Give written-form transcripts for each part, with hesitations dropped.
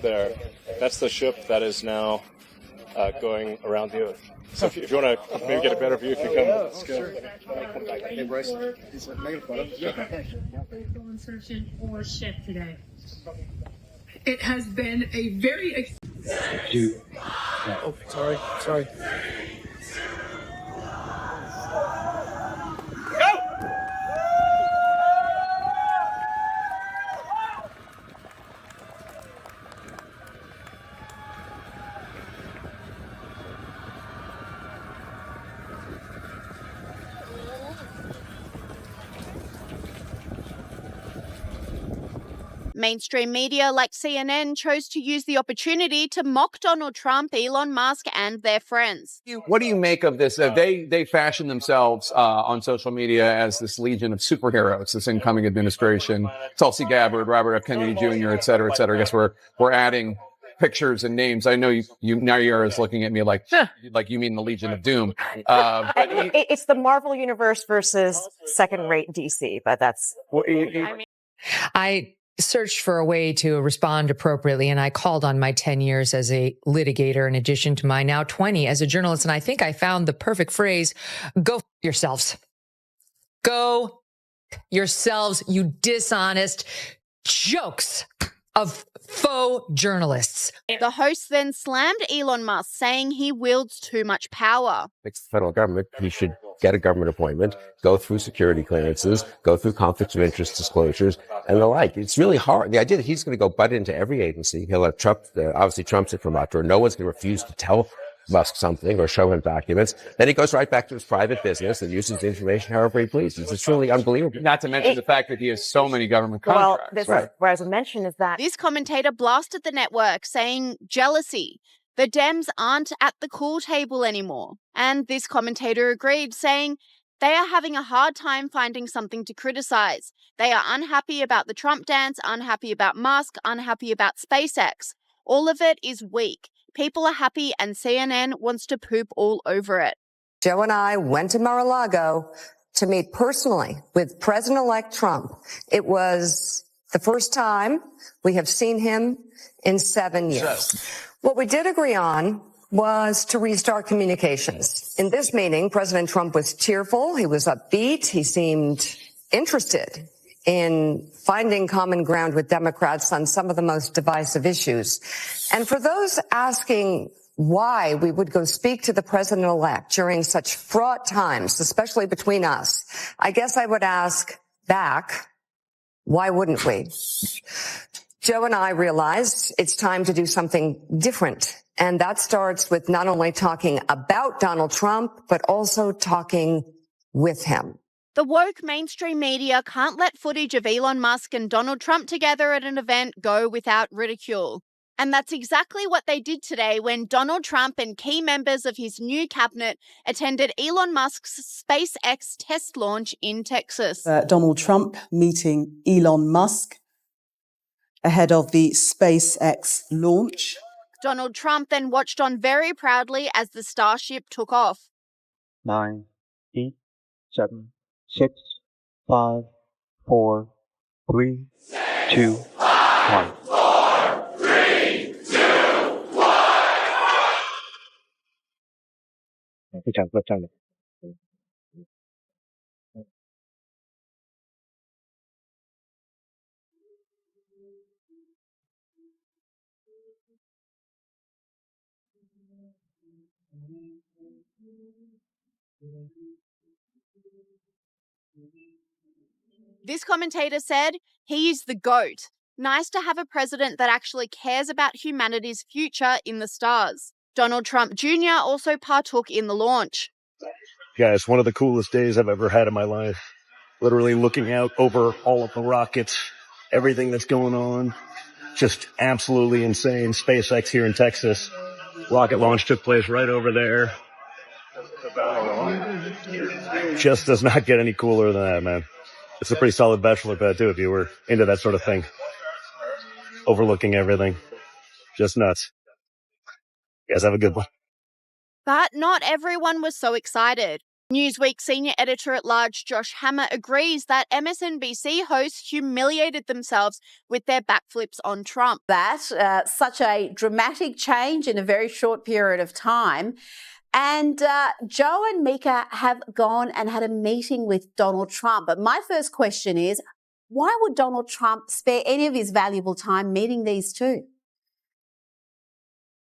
up there, that's the ship that is now going around the Earth. So if you want to maybe get a better view, if you come, let's go. Hey, Bryce. He's making fun of us. Insertion or ship today. It has been a very. Oh, sorry. Mainstream media like CNN chose to use the opportunity to mock Donald Trump, Elon Musk, and their friends. What do you make of this? They fashion themselves on social media as this legion of superheroes, this incoming administration. Tulsi Gabbard, Robert F. Kennedy Jr., et cetera, et cetera. I guess we're adding pictures and names. I know you now you're looking at me like you mean the Legion of Doom. But it's the Marvel universe versus second-rate DC, but that's. I searched for a way to respond appropriately, and I called on my 10 years as a litigator in addition to my now 20 as a journalist, and I think I found the perfect phrase: go f yourselves. Go yourselves, you dishonest jokes of faux journalists. The host then slammed Elon Musk, saying he wields too much power. It's the federal government. He should get a government appointment, go through security clearances, go through conflicts of interest disclosures, and the like. It's really hard. The idea that he's going to go butt into every agency, he'll have Trump, obviously Trump's imprimatur. No one's going to refuse to tell Musk something or show him documents. Then he goes right back to his private business and uses the information however he pleases. It's really unbelievable. Not to mention the fact that he has so many government contracts. Well, where as I mentioned is that This commentator blasted the network, saying jealousy. The Dems aren't at the cool table anymore. And this commentator agreed, saying they are having a hard time finding something to criticize. They are unhappy about the Trump dance, unhappy about Musk, unhappy about SpaceX. All of it is weak. People are happy and CNN wants to poop all over it. Joe and I went to Mar-a-Lago to meet personally with President-elect Trump. It was the first time we have seen him in 7 years. What we did agree on was to restart communications. In this meeting, President Trump was cheerful. He was upbeat. He seemed interested in finding common ground with Democrats on some of the most divisive issues. And for those asking why we would go speak to the president-elect during such fraught times, especially between us, I guess I would ask back, why wouldn't we? Joe and I realized it's time to do something different. And that starts with not only talking about Donald Trump, but also talking with him. The woke mainstream media can't let footage of Elon Musk and Donald Trump together at an event go without ridicule. And that's exactly what they did today when Donald Trump and key members of his new cabinet attended Elon Musk's SpaceX test launch in Texas. Donald Trump meeting Elon Musk ahead of the SpaceX launch. Donald Trump then watched on very proudly as the Starship took off. 9, 8, 7, 6, 5, 4, 3, 2, 1. 4, 3, 2, 1. This commentator said, he is the GOAT. Nice to have a president that actually cares about humanity's future in the stars. Donald Trump Jr. also partook in the launch. Yeah, it's one of the coolest days I've ever had in my life. Literally looking out over all of the rockets, everything that's going on. Just absolutely insane. SpaceX here in Texas. Rocket launch took place right over there. Just does not get any cooler than that, man. It's a pretty solid bachelor pad, too, if you were into that sort of thing. Overlooking everything. Just nuts. You guys have a good one. But not everyone was so excited. Newsweek senior editor-at-large Josh Hammer agrees that MSNBC hosts humiliated themselves with their backflips on Trump. Such a dramatic change in a very short period of time. And Joe and Mika have gone and had a meeting with Donald Trump. But my first question is, why would Donald Trump spare any of his valuable time meeting these two?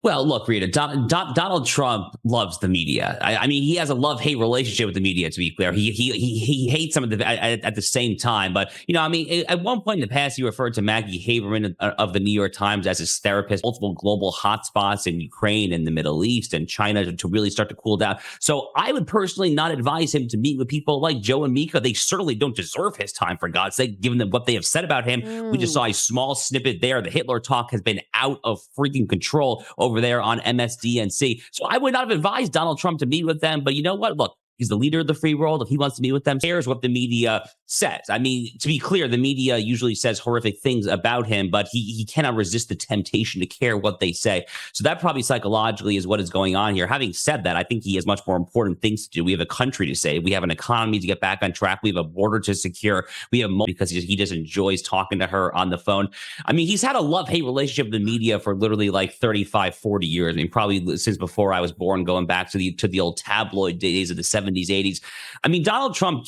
Well, look, Rita, Donald Trump loves the media. I mean, he has a love-hate relationship with the media, to be clear. He hates some of the at the same time. But, you know, I mean, at one point in the past, he referred to Maggie Haberman of the New York Times as his therapist, multiple global hotspots in Ukraine and the Middle East and China to really start to cool down. So I would personally not advise him to meet with people like Joe and Mika. They certainly don't deserve his time, for God's sake, given them what they have said about him. We just saw a small snippet there. The Hitler talk has been out of freaking control over there on MSDNC. So I would not have advised Donald Trump to meet with them. But you know what? Look, he's the leader of the free world. If he wants to meet with them, cares what the media says. I mean, to be clear, the media usually says horrific things about him, but he cannot resist the temptation to care what they say. So that probably psychologically is what is going on here. Having said that, I think he has much more important things to do. We have a country to save. We have an economy to get back on track. We have a border to secure. We have because he just enjoys talking to her on the phone. I mean, he's had a love-hate relationship with the media for literally like 35, 40 years. I mean, probably since before I was born, going back to the old tabloid days of the 70s, 80s. I mean, Donald Trump